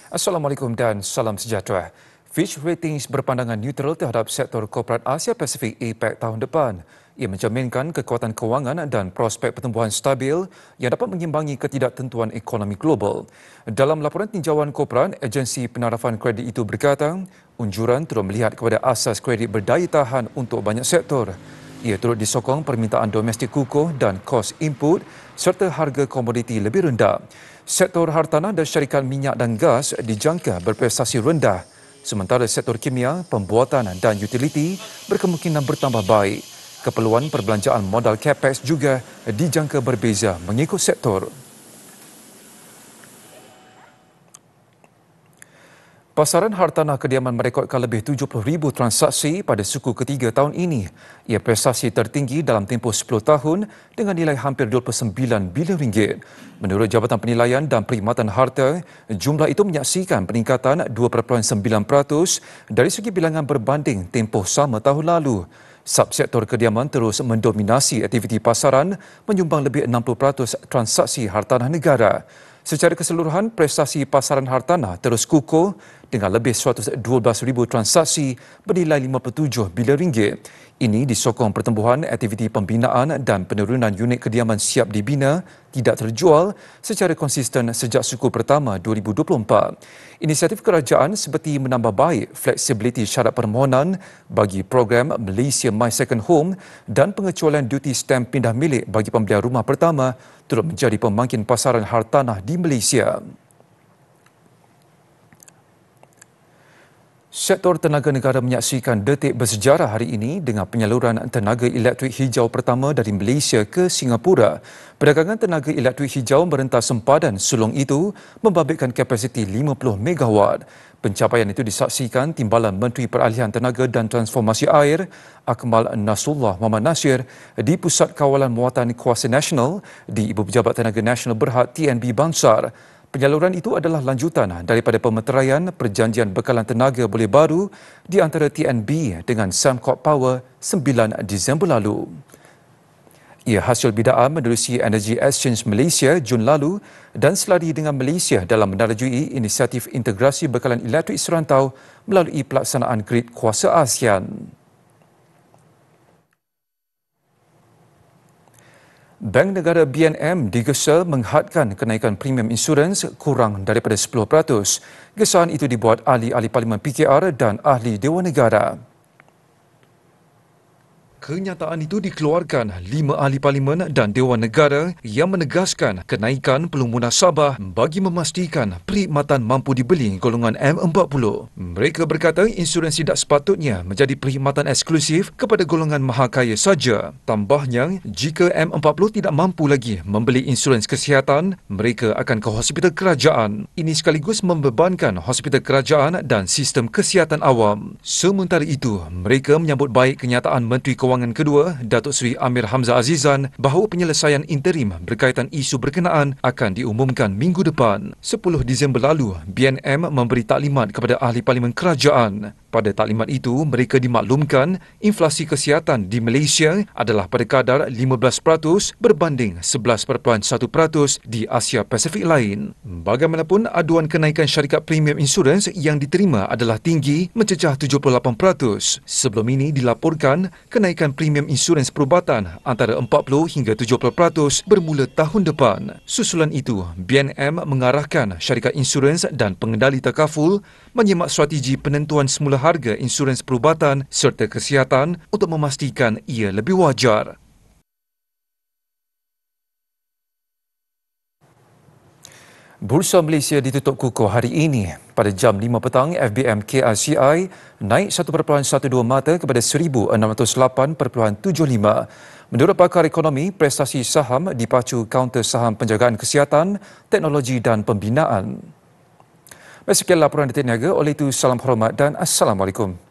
Assalamualaikum dan salam sejahtera. Fitch Ratings berpandangan neutral terhadap sektor korporat Asia Pasifik APEC tahun depan. Ia menjaminkan kekuatan kewangan dan prospek pertumbuhan stabil yang dapat mengimbangi ketidaktentuan ekonomi global. Dalam laporan tinjauan korporat, agensi penarafan kredit itu berkata, unjuran turut melihat kepada asas kredit berdaya tahan untuk banyak sektor. Ia turut disokong permintaan domestik kukuh dan kos input serta harga komoditi lebih rendah. Sektor hartanah dan syarikat minyak dan gas dijangka berprestasi rendah, sementara sektor kimia, pembuatan dan utiliti berkemungkinan bertambah baik. Keperluan perbelanjaan modal capex juga dijangka berbeza mengikut sektor. Pasaran hartanah kediaman merekodkan lebih 70,000 transaksi pada suku ketiga tahun ini. Ia prestasi tertinggi dalam tempoh 10 tahun dengan nilai hampir 29 bilion ringgit. Menurut Jabatan Penilaian dan Perkhidmatan Harta, jumlah itu menyaksikan peningkatan 2.9% dari segi bilangan berbanding tempoh sama tahun lalu. Subsektor kediaman terus mendominasi aktiviti pasaran, menyumbang lebih 60% transaksi hartanah negara. Secara keseluruhan, prestasi pasaran hartanah terus kukuh dengan lebih 112,000 transaksi bernilai 57 bilion ringgit. Ini disokong pertumbuhan aktiviti pembinaan dan penurunan unit kediaman siap dibina tidak terjual secara konsisten sejak suku pertama 2024. Inisiatif kerajaan seperti menambah baik fleksibiliti syarat permohonan bagi program Malaysia My Second Home dan pengecualian duty stamp pindah milik bagi pembelian rumah pertama turut menjadi pembangkit pasaran hartanah di Malaysia. Sektor tenaga negara menyaksikan detik bersejarah hari ini dengan penyaluran tenaga elektrik hijau pertama dari Malaysia ke Singapura. Perdagangan tenaga elektrik hijau merentas sempadan sulung itu membabitkan kapasiti 50 megawatt. Pencapaian itu disaksikan Timbalan Menteri Peralihan Tenaga dan Transformasi Air Akmal Nasrullah Muhammad Nasir di Pusat Kawalan Muatan Kuasa Nasional di Ibu Pejabat Tenaga Nasional Berhad TNB Bansar. Penyaluran itu adalah lanjutan daripada pemeteraian Perjanjian Bekalan Tenaga Boleh Baru di antara TNB dengan Sembcorp Power 9 Disember lalu. Ia hasil bidaan menerusi Energy Exchange Malaysia Jun lalu dan selari dengan Malaysia dalam menerajui inisiatif integrasi bekalan elektrik serantau melalui pelaksanaan grid kuasa ASEAN. Bank Negara BNM digesa menghadkan kenaikan premium insurans kurang daripada 10%. Gesaan itu dibuat ahli-ahli Parlimen PKR dan ahli Dewan Negara. Kenyataan itu dikeluarkan 5 ahli parlimen dan Dewan Negara yang menegaskan kenaikan perlu munasabah bagi memastikan perkhidmatan mampu dibeli golongan M40. Mereka berkata insurans tidak sepatutnya menjadi perkhidmatan eksklusif kepada golongan maha kaya saja. Tambahnya, jika M40 tidak mampu lagi membeli insurans kesihatan, mereka akan ke hospital kerajaan. Ini sekaligus membebankan hospital kerajaan dan sistem kesihatan awam. Sementara itu, mereka menyambut baik kenyataan Menteri Kewangan kedua, Datuk Seri Amir Hamzah Azizan, bahawa penyelesaian interim berkaitan isu berkenaan akan diumumkan minggu depan. 10 Disember lalu, BNM memberi taklimat kepada ahli Parlimen Kerajaan. Pada taklimat itu, mereka dimaklumkan inflasi kesihatan di Malaysia adalah pada kadar 15% berbanding 11.1% di Asia Pasifik lain. Bagaimanapun, aduan kenaikan syarikat premium insurans yang diterima adalah tinggi mencecah 78%. Sebelum ini dilaporkan kenaikan premium insurans perubatan antara 40 hingga 70% bermula tahun depan. Susulan itu, BNM mengarahkan syarikat insurans dan pengendali takaful menyemak strategi penentuan semula harga insurans perubatan serta kesihatan untuk memastikan ia lebih wajar. Bursa Malaysia ditutup kukuh hari ini. Pada jam 5 petang, FBM KRCI naik 1.12 mata kepada 1,608.75. Menurut pakar ekonomi, prestasi saham dipacu kaunter saham penjagaan kesihatan, teknologi dan pembinaan. Sekian laporan detik niaga. Oleh itu, salam hormat dan Assalamualaikum.